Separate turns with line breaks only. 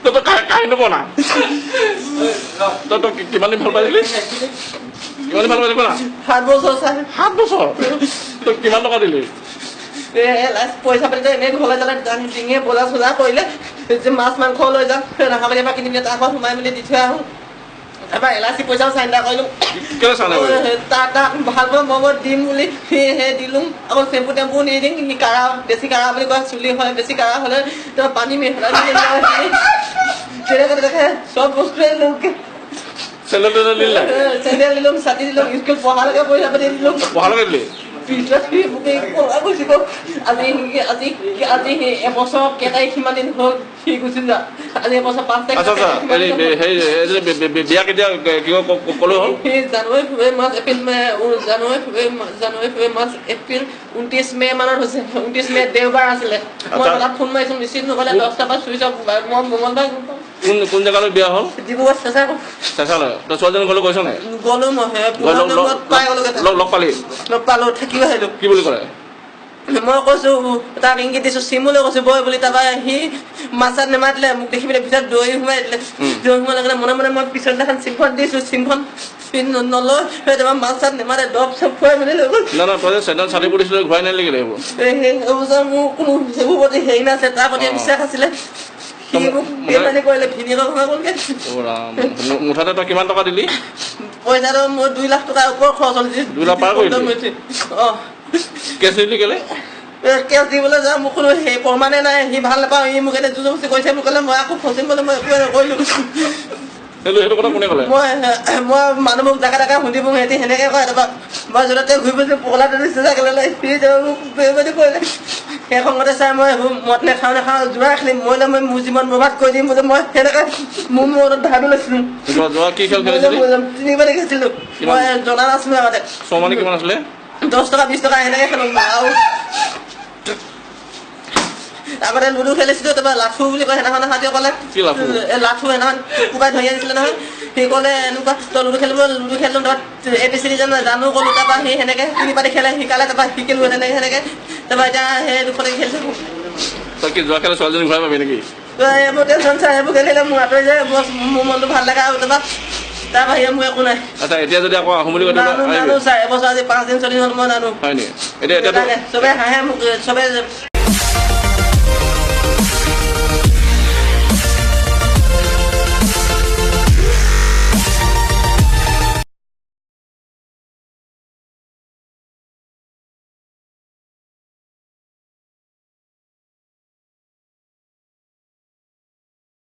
তই কাহিনী নবনা তই কিমান দিন ভাল পাইছিলি কিমান দিন ভাল পাইছিলি না
7 বছৰ চাই
7 বছৰ তই কিমান টকা দিলি
পইচা পাতি এনে ঘৰলৈ যালে ডিঙিয়ে বজাৰ চজাৰ কৰিলে যে মাছ মাংস লৈ যাম ৰাসাবাৰীৰ পৰা কিনি তাৰ ঘৰত সোমাই মেলি দি থৈ আহোঁ এবাৰ LIC পইচাও চাইন এটা কৰিলোঁ তাক ভাল পোৱা মই দিম বুলি সেই দিলোঁ আকৌ চেম্পু টেম্পু নি দিম সি কাঢ়া বেছি কাঢ়া বুলি কয় চুলি হয় বেছি কাঢ়া হ'লে তাৰ পানী মিহলাই তেনেকৈ দেখে চব বস্তুৱে দিলোঁ চেণ্ডেল দিলোঁ ছাতি দিলোঁ স্কুল পঢ়ালৈকে পইচা পাতি দিলোঁ
পঢ়ালৈকে দিলি
আজি এবছৰ কেইটাই কিমান দিন হ'ল সি গুচি যা আজি এবছৰ 5 তাৰিখ
বিয়া কেতিয়া ক'লো হ'ল
জানুৱাৰী ফেব্ৰুৱাৰী মাৰ্চ এপ্ৰিল মে জানুৱাৰী ফেব্ৰুৱাৰী মাৰ্চ এপ্ৰিল 29 মে মানত হৈছে 29 মে দেওবাৰ আছিলে মই তাত ফোন মাৰিছোঁ ৰিচিভ নকৰিলে 10টা পৰা চুইচ অফ মই মঙলবাৰ
কোন জেগালৈ বিয়া হ'ল
ডিব্ৰুগড় চেঁচালৈ
তই ছোৱালীজনী ঘৰলৈ গৈছ নাই
গ'লো মই লগ পালোঁ থাকিব আহিলোঁ
কি বুলি ক'লে
মই কৈছোঁ তাক ইংগিত দিছোঁ চিমুলৈ কৈছোঁ বই বুলি তাৰপৰা সি মাছাত নেমাতিলে মোক দেখি পেলাই ভিতৰত দৈ সোমাই দিলে দৈ সোমাই লাগিলে মনে মনে মই পিছৰ দিনাখন চিমখন দিছোঁ চিমখন নলয় তাৰপৰা মাছ চাত নেমাতে দৰৱ চব খুৱাই মেলি লৈ গ'ল
না তই যে চেণ্ডেল চাতি পৰিছিলোঁ ঘূৰাই নাই লাগিলে এইবোৰ
সেইবোৰ মোৰ কোনো সেইবোৰ প্ৰতি হেৰি নাছিলে তাৰ প্ৰতি বিশ্বাস আছিলে সি মোক বেমাৰী কৰিলে ভিনিয়েকৰ ঘৰ গ'লগৈ
মুঠতে তই কিমান টকা দিলি
পইচাটো মোৰ 2 লাখ টকাৰ ওপৰত খৰচ হ'ল
2 লাখ পাৰ কৰিলি
অঁ
কেছ দিলি কেলে
কেছ দিবলৈ যাওঁ মোক কোনো সেই প্ৰমাণে নাই সি ভাল নাপাওঁ সি মোক এতিয়া জুজুমুচি কৰিছে মোক ক'লে মই আকৌ ফচিম বুলি মই একোৱে নকৰিলোঁ
সেইটো কথা কোনে ক'লে
মই মানুহবোৰক জাকা জাকা সুধিব সিহঁতি সেনেকৈ কয় তাৰপৰা মই য'তে ঘূৰি ফুৰিছোঁ পগলা ধৰিছোঁ চাগে সি মোক বেমাৰী কৰিলে সেই খঙতে চাই মই সেইবোৰ মদ নাখাওঁ যোৰা খেলিম মই মোৰ জীৱন বৰবাদ কৰি দিম বুলি মই সেনেকৈ মোৰ মনত ভাবি লৈছিলোঁ 3 বাৰ খেলিছিলোঁ মই জনা নাছিলোঁ আগতে
চমানি কিমান আছিলে
10 টকা 20 টকা সেনেকৈ খেলোঁ আৰু আগতে লুডু খেলিছিলোঁ তাৰপৰা লাঠু বুলি কয় সেইদিনাখন সিহঁতে ক'লে লাঠু সেইদিনাখন কুকুৰাই ধৰি আনিছিলে নহয় সি ক'লে এনেকুৱা তই লুডু খেলিলোঁ তাৰপৰা ABCD জানো ক'লোঁ তাৰপৰা সি সেনেকৈ 3 পাতি খেলে শিকালে তাৰপৰা শিকিলোঁ সেনেকৈ তাৰপৰা এতিয়া সেই দুখতে খেলিছোঁ
তই কি যোৱা খেলে ছোৱালীজনী ঘূৰাই পাবি নেকি
এইবোৰ টেনশ্যন চাই সেইবোৰ খেলিলে মোৰ আঁতৰি যায় মোৰ মনটো ভাল লাগে আৰু তাৰপৰা তাৰ বাহিৰে মোৰ একো নাই
আচ্ছা এতিয়া যদি আকৌ আহোঁ বুলি কৈ
নানো ছাৰ এবছৰ আজি 5 দিন 4 দিন হ'ল মই নানো
হয় নেকি এতিয়া
চবে হাঁহে মোক চবে